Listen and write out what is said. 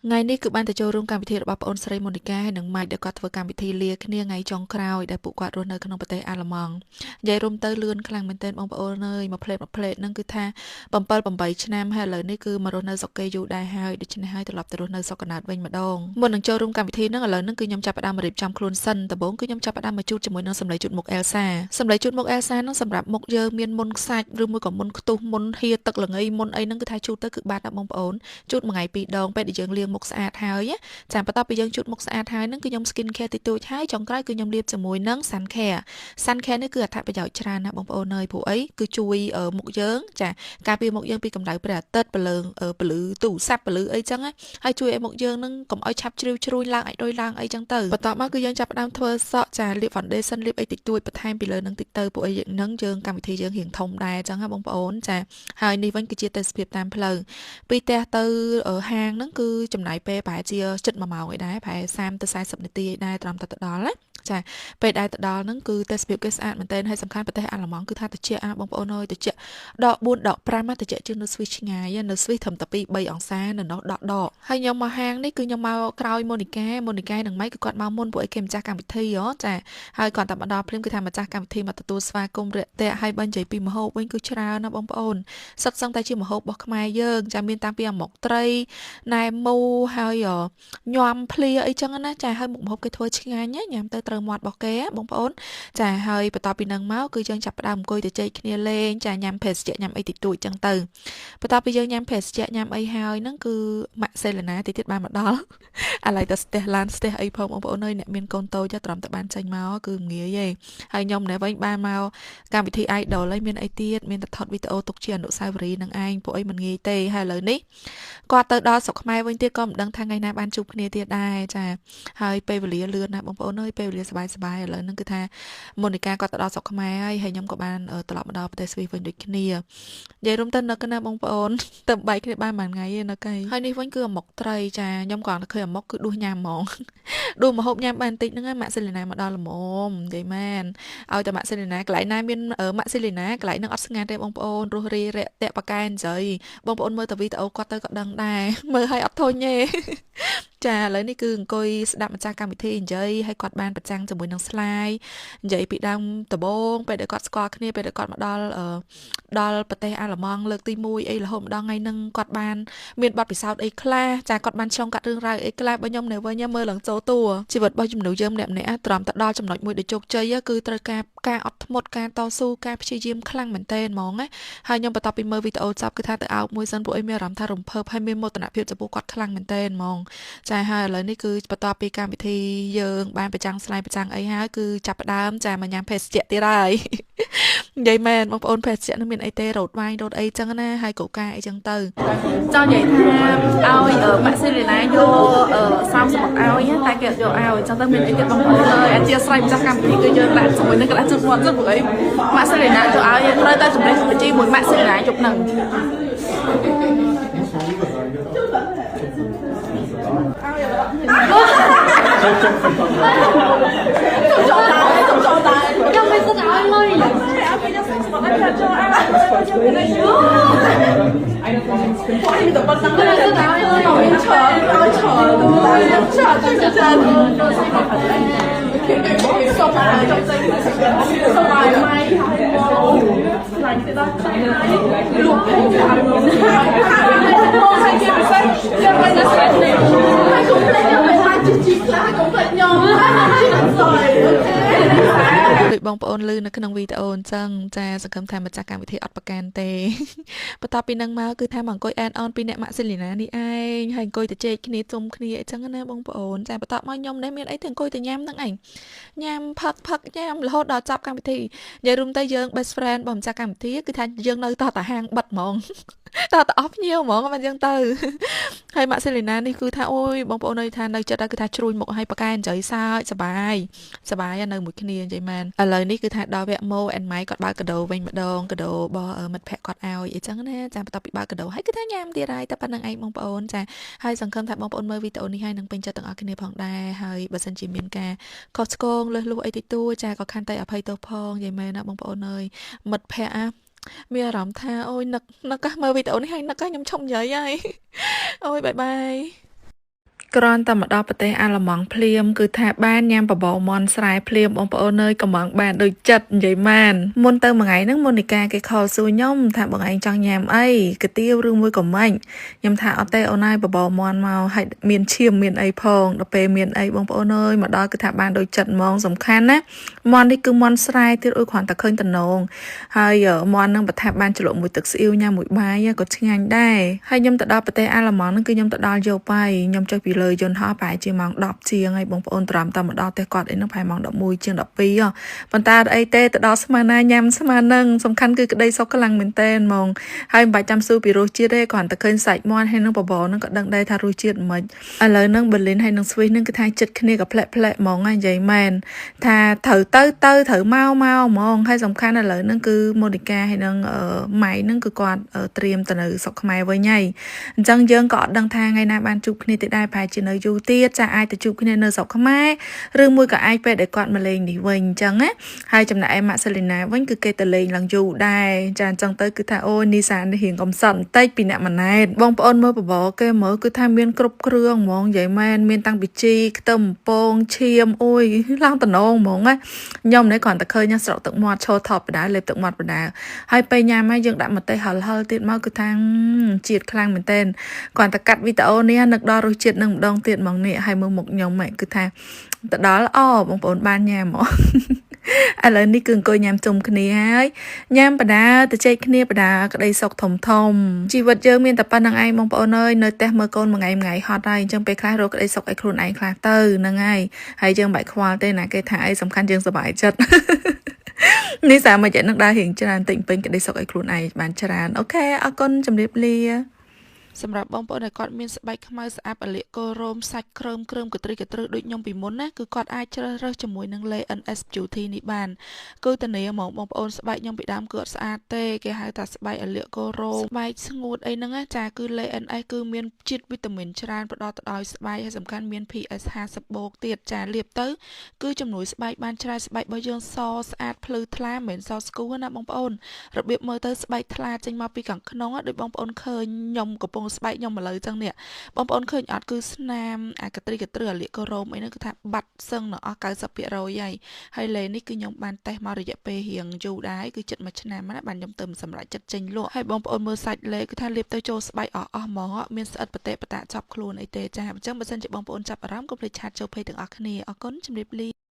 Ngày nay cứ ban từ châu rung cam thịរបស់ បងស្រី Monica ហើយនឹង Mike ដែលគាត់ធ្វើកម្មវិធីលាគ្នាថ្ងៃចុងក្រោយដែលពួកគាត់រស់នៅក្នុងប្រទេសអាល្លឺម៉ង់និយាយរួមទៅលឿនខ្លាំងមែនទែនបងប្អូនអើយមួយផ្លេតហ្នឹងគឺថា7 8ឆ្នាំហើយឥឡូវនេះគឺមករស់នៅស្រុកគេយូរដែរហើយដូច្នេះហើយត្រឡប់ទៅរស់នៅស្រុកកណ្ដាលវិញម្ដងមុននឹងចូលរួមកម្មវិធីហ្នឹងឥឡូវហ្នឹងគឺខ្ញុំចាប់ផ្ដើមរៀបចំខ្លួនសិនដំបូងគឺខ្ញុំចាប់ផ្ដើមមកជួបជាមួយនឹងសម្លេងជូតមុខ Elsa សម្លេងជូតមុខ Elsa ហ្នឹងសម្រាប់មុខយើងមានមុនខ្សាច់ឬមួយក៏មុនខ្ទុះមុនហៀទឹកល្ងីមុនអីហ្នឹងគឺថាជូតទៅគឺបាត់ណាបងប្អូនជូតមួយថ្ងៃពីរដងពេលដែលយើងលាងមុខស្អាតហើយចាបន្ទាប់ពីយើងជូតមុខស្អាតហើយហ្នឹងគឺខ្ញុំ skin care តិចតួចហើយចុងក្រោយគឺខ្ញុំលាបជាមួយនឹង sun care នេះគឺអត្ថប្រយោជន៍ច្រើនណាស់បងប្អូនអើយព្រោះអីគឺជួយមុខយើងចាការពារមុខយើងពីកម្ដៅព្រះអាទិត្យពលឺទូរស័ព្ទពលឺអីចឹងហើយជួយឲ្យមុខយើងហ្នឹងកុំឲ្យឆាប់ជ្រីវជ្រួញឡើងអាចរុយឡើងអីចឹងទៅបន្ទាប់មកគឺយើងចាប់ផ្ដើមធ្វើសក់ចាលាប foundation លាបអីតិចតួចបន្ថែមពីលើនឹងតិចទៅព្រោះអីហ្នឹងយើងកម្មវិធីយើងរៀងធំដែរចឹងហ៎បងប្អូនចាហើយនេះវិញគឺជាទេសភាពតាមផ្លូវពីផ្ទះទៅហាងហ្នឹងគឺចំណាយពេលប្រហែលជាជិត1 ម៉ោងឯដែរប្រហែល30ទៅ40នាទីឯដែរត្រឹមតែទៅដល់ណាចាពេលដែលទៅដល់ហ្នឹងគឺទេសភាពគេស្អាតមែនទែនហើយសំខាន់ប្រទេសអាល្លឺម៉ង់គឺថាត្រជាក់បងប្អូនអើយត្រជាក់ដក4ដក5ត្រជាក់ជាងនៅស្វីសឆ្ងាយនៅស្វីសត្រឹមតែ2 3អង្សានៅនោះដកហើយខ្ញុំមកហាងនេះគឺខ្ញុំមកក្រោយម៉ូនីកានឹងម៉ៃគឺគាត់មកមុនពួកឯគេម្ចាស់កម្មវិធីចាហើយគាត់តែមកដល់ភ្លាមគឺថាម្ចាស់កម្មវិធីមកទទួលស្វាគមន៍រាក់ទាក់ហើយបើនិយាយពីម្ហូបវិញគឺច្រើនណាបងប្អូនសិតសឹងតែជាម្ហូបរបស់ខ្មែរយើងចាមានតាំងពីអាម៉ុកត្រីណែមូហើយញ៉ាំភ្លាអីចឹងណាចាហើយមុខម្ហូបគេធ្វើឆ្ងាញ់ញ៉ាំទៅត្រូវមាត់របស់គេបងប្អូនចាហើយបន្ទាប់ពីនឹងមកគឺយើងចាប់ផ្ដើមអង្គុយទៅជែកគ្នាលេងចាញ៉ាំភេសជ្ជៈញ៉ាំអីតិចតួចចឹងទៅបន្ទាប់ពីយើងញ៉ាំភេសជ្ជៈញ៉ាំអីហើយហ្នឹងគឺម៉ាក់សេលេណាទៀតបានមកដល់ឥឡូវទៅស្ទះឡានស្ទះអីផងបងប្អូនអើយអ្នកមានកូនតូចត្រឹមតែបានចេញមកគឺងាយទេហើយខ្ញុំនៅវិញបានមកកម្មវិធី idol ហើយមានអីទៀតមានតែថតវីដេអូទុកជាអនុស្សាវរីយ៍នឹងឯងពួកអីមិនងាយទេហើយឥឡូវនេះគាត់ទៅដល់ស្រុកខ្មែរវិញទៀតក៏មិនដឹងថាថ្ងៃណាបានជួបគ្នាទៀតដែរចាហើយពេលវេលាលឿនណាស់បងប្អូនអើយពេលវេលាសប្បាយឥឡូវហ្នឹងគឺថាម៉ូនីកាគាត់ទៅដល់ស្រុកខ្មែរហើយខ្ញុំក៏បានត្រឡប់មកដល់ប្រទេសស្វីសវិញដូចគ្នានិយាយរួមទៅនឹកណាបងប្អូនទៅបែកគ្នាបានមួយថ្ងៃឯនឹកហើយនេះវិញគឺអាម៉ុកត្រីចាខ្ញុំក៏ឃើញអាម៉ុកគឺដួសញ៉ាំហ្មងដួសម្ហូបញ៉ាំបានបន្តិចហ្នឹងម៉ាក់សេលីណាមកដល់ល្មមនិយាយមែនឲ្យតែម៉ាក់សេលីណាកន្លែងណាមានម៉ាក់សេលីណាកន្លែងហ្នឹងអត់ស្ងាត់ទេបងប្អូនរស់រីរាក់តាក់ប៉កែនចៃបងប្អូនមើលតែវីដេអូគាត់ទៅក៏ដឹងដែរមើលឲ្យអត់ធុញទេចាឥឡូវនេះគឺអង្គុយស្ដាប់ម្ចាស់កម្មវិធីនិយាយឲ្យគាត់បានប្រចាំងជាមួយនឹងស្លាយនិយាយពីដើមដំបូងពេលដែលគាត់ស្គាល់គ្នាពេលដែលគាត់មកដល់ប្រទេសអាល្លឺម៉ង់លើកទី1អីរហូតដល់ថ្ងៃហ្នឹងគាត់បានមានបទពិសោធន៍អីខ្លះចាគាត់បានឆ្លងកាត់រឿងរ៉ាវអីខ្លះបើខ្ញុំនៅវិញមើលឡើងចូលតួជីវិតរបស់ជំនួសយើងម្នាក់ៗទ្រាំទៅដល់ចំណុចមួយដែលជោគជ័យគឺត្រូវការអត់ធ្មត់ការតស៊ូការព្យាយាមខ្លាំងមែនទែនហ្មងណាហើយខ្ញុំបន្ទាប់ពីមើលវីដេអូចប់គឺថាទៅអោបមួយសិនពួកអីមានអារម្មណ៍ថារំភើបហើយមានមោទនភាពចំពោះគាត់ខ្លាំងមែនទែនហ្មងចាហើយឥឡូវនេះគឺបន្ទាប់ពីកម្មវិធីយើងបានប្រចាំងស្លាយប្រចាំងអីហើយគឺចាប់ផ្ដើមចាមកញ៉ាំភេសជ្ជៈទៀតហើយនិយាយមែនបងប្អូនភេសជ្ជៈនឹងមានអីទេរ៉ូតវ៉ៃរ៉ូតអីចឹងណាហើយកូកាអីចឹងទៅចង់និយាយថាឲ្យម៉ាក់សេលីណាយក30មកឲ្យតែគេយកឲ្យចឹងទៅមានអីទៀតបងប្អូនអើយអធិស្ឋានម្ចាស់កម្មវិធីគឺយើងដាក់ជាមួយនឹងកន្លះជូតមាត់ទៅព្រោះអីម៉ាក់សេលីណាយកឲ្យត្រូវតែចំណេះបច្ចេកមួយម៉ាក់សេលីណាយកនឹងខ្ញុំមិនស្គាល់លុយដូចបងប្អូនលឺនៅក្នុងវីដេអូអញ្ចឹងចាសង្ឃឹមថាម្ចាស់កម្មវិធីអត់ប្រកាន់ទេបន្ទាប់ពីនឹងមកគឺថាមកអង្គុយអែនអនពីអ្នកម៉ាក់សេលីណានេះឯងហើយអង្គុយទៅជែកគ្នាជុំគ្នាអញ្ចឹងណាបងប្អូនចាបន្ទាប់មកខ្ញុំនេះមានអីទៅអង្គុយទៅញ៉ាំហ្នឹងឯងញ៉ាំផឹកញ៉ាំរហូតដល់ចប់កម្មវិធីនិយាយរួមទៅយើង best friend របស់ម្ចាស់កម្មវិធីគឺថាយើងនៅតតែហាងបិទហ្មងតអស់ភ្ញៀវហ្មងមិនអញ្ចឹងទៅហើយម៉ាក់សេលីណានេះគឺថាអូយបងប្អូននៅថានៅចិត្តគឺថាជ្រួញមុខឲ្យប៉កែនិយាយសើចសបាយនៅមួយគ្នានិយាយមែនឥឡូវនេះគឺថាដល់វគ្គម៉ូអែនម៉ៃគាត់បើកកាដូវិញម្ដងកាដូរបស់មិត្តភក្តិគាត់ឲ្យអីចឹងណាចាបន្ទាប់ពីបើកកាដូហើយគឺថាញ៉ាំទៀតហើយតែប៉ុណ្្នឹងឯងបងប្អូនចាហើយសង្ឃឹមថាបងប្អូនមើលវីដេអូនេះហើយនឹងពេញចិត្តទាំងអស់គ្នាផងដែរហើយបើសិនជាមានការខុសឆ្គងលើសលួសអីតិចតួចចាក៏ខន្តីអភ័យទោសផងនិយាយមែនណាបងប្អូនអើយមិត្តភក្តិមានអារម្មណ៍ថាអូយនឹកមើលវីដេអូនេះហើយនឹកខ្ញុំឈប់និយាយហើយអូយបាយ គ្រាន់តែមកដល់ប្រទេសអាល្លឺម៉ង់ភ្លាមគឺថាបានញ៉ាំបបរមាន់ស្រែភ្លាមបងប្អូនអើយកំងបានដូចចិត្តនិយាយម៉ានមុនទៅមួយថ្ងៃហ្នឹងមុននីកាគេខលសួរខ្ញុំថាបងឯងចង់ញ៉ាំអីកាទៀវឬមួយក៏ម៉េចខ្ញុំថាអត់ទេអូនហើយបបរមាន់មកហើយមានឈាមមានអីផងដល់ពេលមានអីបងប្អូនអើយមកដល់គឺថាបានដូចចិត្តហ្មងសំខាន់ណាមាន់នេះគឺមាន់ស្រែទៀតអុយគ្រាន់តែឃើញតំណងហើយមាន់ហ្នឹងបើថាបានជ្រលក់មួយទឹកស្អ៊ីវញ៉ាំមួយបាយក៏ឆ្ងាញ់ដែរហើយខ្ញុំទៅដល់ប្រទេសអាល្លឺម៉ង់ហ្នឹងគឺខ្ញុំទៅដល់យកបាយខ្ញុំចុះពីលើយន្តហោះប្រហែលជាម៉ោង10ជាងហើយបងប្អូនត្រាំតែមកដល់ផ្ទះគាត់អីហ្នឹងប្រហែលម៉ោង11ជាង12ប៉ុន្តែអីទេទៅដល់ស្មានណាញ៉ាំស្មានហ្នឹងសំខាន់គឺក្តីសុខខ្លាំងមែនតើហ្មងហើយមិនបាច់ចាំសួរពីរសជាតិទេគ្រាន់តែឃើញសាច់មាន់ហើយនឹងបបរហ្នឹងក៏ដឹងដែរថារសជាតិមិនឥឡូវហ្នឹងប៊ឺលីនហើយនឹងស្វីសហ្នឹងគឺថាចិត្តគ្នាក៏ផ្លែកហ្មងហើយនិយាយមែនថាត្រូវទៅត្រូវមកហ្មងហើយសំខាន់ឥឡូវហ្នឹងគឺម៉ូនីកាហើយនឹងម៉ៃហ្នឹងគឺគាត់ត្រៀមទៅនៅស្រុកខ្មែរវិញហើយអញ្ចឹងយើងក៏អត់ដឹងថាថ្ងៃណាបានជួបគ្នាទៀតដែរប្រហែលជានៅយូរទៀតចាអាចទៅជួបគ្នានៅស្រុកខ្មែរឬមួយក៏អាចពេលដែលគាត់មកលេងនេះវិញអញ្ចឹងណាហើយចំណែកឯម៉ាក់សេលីណាវិញគឺគេទៅលេងឡើងយូរដែរចាអញ្ចឹងទៅគឺថាអូនីសានេះរៀងកំសត់បន្តិចពីអ្នកម៉ណែតបងប្អូនមើលបបរគេមើលគឺថាមានគ្រប់គ្រឿងហ្មងនិយាយមែនមានតាំងពីជីខ្ទឹមពងឈាមអូយឡើងតំណងហ្មងណាខ្ញុំនេះគ្រាន់តែឃើញស្រក់ទឹកមាត់ឈរថប់បដាលេបទឹកមាត់បដាហើយពេលញ៉ាំហើយយើងដាក់ម្ទេសហឹលទៀតមកគឺថាជាតិខ្លាំងមែនតើគ្រាន់តែកាត់វីដេអូនេះនឹកដល់រសជាតិនឹងម្ដងទៀតហ្មងនេះហើយមើលមុខខ្ញុំគឺថាទៅដល់បងប្អូនបានញ៉ាំហ្មងឥឡូវនេះគឺអង្គុយញ៉ាំជុំគ្នាហើយញ៉ាំបដាទៅជែកគ្នាបដាក្តីសុខធំជីវិតយើងមានតែប៉ុណ្្នឹងឯងបងប្អូនអើយនៅផ្ទះមើលកូនមួយថ្ងៃហត់ហើយអញ្ចឹងពេលខ្លះរកក្តីសុខឲ្យខ្លួនឯងខ្លះទៅហ្នឹងហើយយើងបាច់ខ្វល់ទេណាគេថាអីសំខាន់យើងសប្បាយចិត្តនេះសាមកចិត្តនឹងដើររៀងច្រើនតិចពេញក្តីសុខឲ្យខ្លួនឯងបានច្រើនអូខេអរគុណជម្រាបលាសម្រាប់បងប្អូនដែលគាត់មានស្បែកខ្មៅស្អាប់អលាកគោរោមសាច់គ្រើមកត្រីកត្រឹសដូចខ្ញុំពីមុនណាគឺគាត់អាចជ្រើសរើសជាមួយនឹង LNS Beauty នេះបានគឺតានីហ្មងបងប្អូនស្បែកខ្ញុំពីដើមគឺអត់ស្អាតទេគេហៅថាស្បែកអលាកគោរោមស្បែកស្ងួតអីហ្នឹងណាចាគឺ LNS គឺមានជាតិវីតាមីនច្រើនផ្ដល់ទៅដល់ស្បែកហើយសំខាន់មាន PS 50បូកទៀតចាលាបទៅគឺជំនួយស្បែកបានច្រើនស្បែករបស់យើងសស្អាតភ្លឺថ្លាមិនមែនសស្គូណាបងប្អូនរបៀបមើលទៅស្បែកថ្លាចេញមកពីខាងក្នុងដូចបងប្អូនឃើញខ្ញុំកំពុងស្បែកខ្ញុំឥឡូវចឹងនេះបងប្អូនឃើញអត់គឺស្នាមអាកត្រីកត្រឹសអាលៀកកូរ៉ូមអីហ្នឹងគឺថាបាត់សឹងនៅអស់ 90% ហើយលេនេះគឺខ្ញុំបានតេស្តមករយៈពេលរៀងយូរដែរគឺជិត1ឆ្នាំណាបានខ្ញុំទៅសម្រាប់ចិត្តចេញលក់ហើយបងប្អូនមើលសាច់លេគឺថាលាបទៅចូលស្បែកអស់ហ្មងមានស្អិតបតេបតាចាប់ខ្លួនអីទេចាអញ្ចឹងបើសិនជាបងប្អូនចាប់អារម្មណ៍កុំភ្លេចឆាតចូលពេកទាំងអស់គ្នាអរគុណជម្រាបលា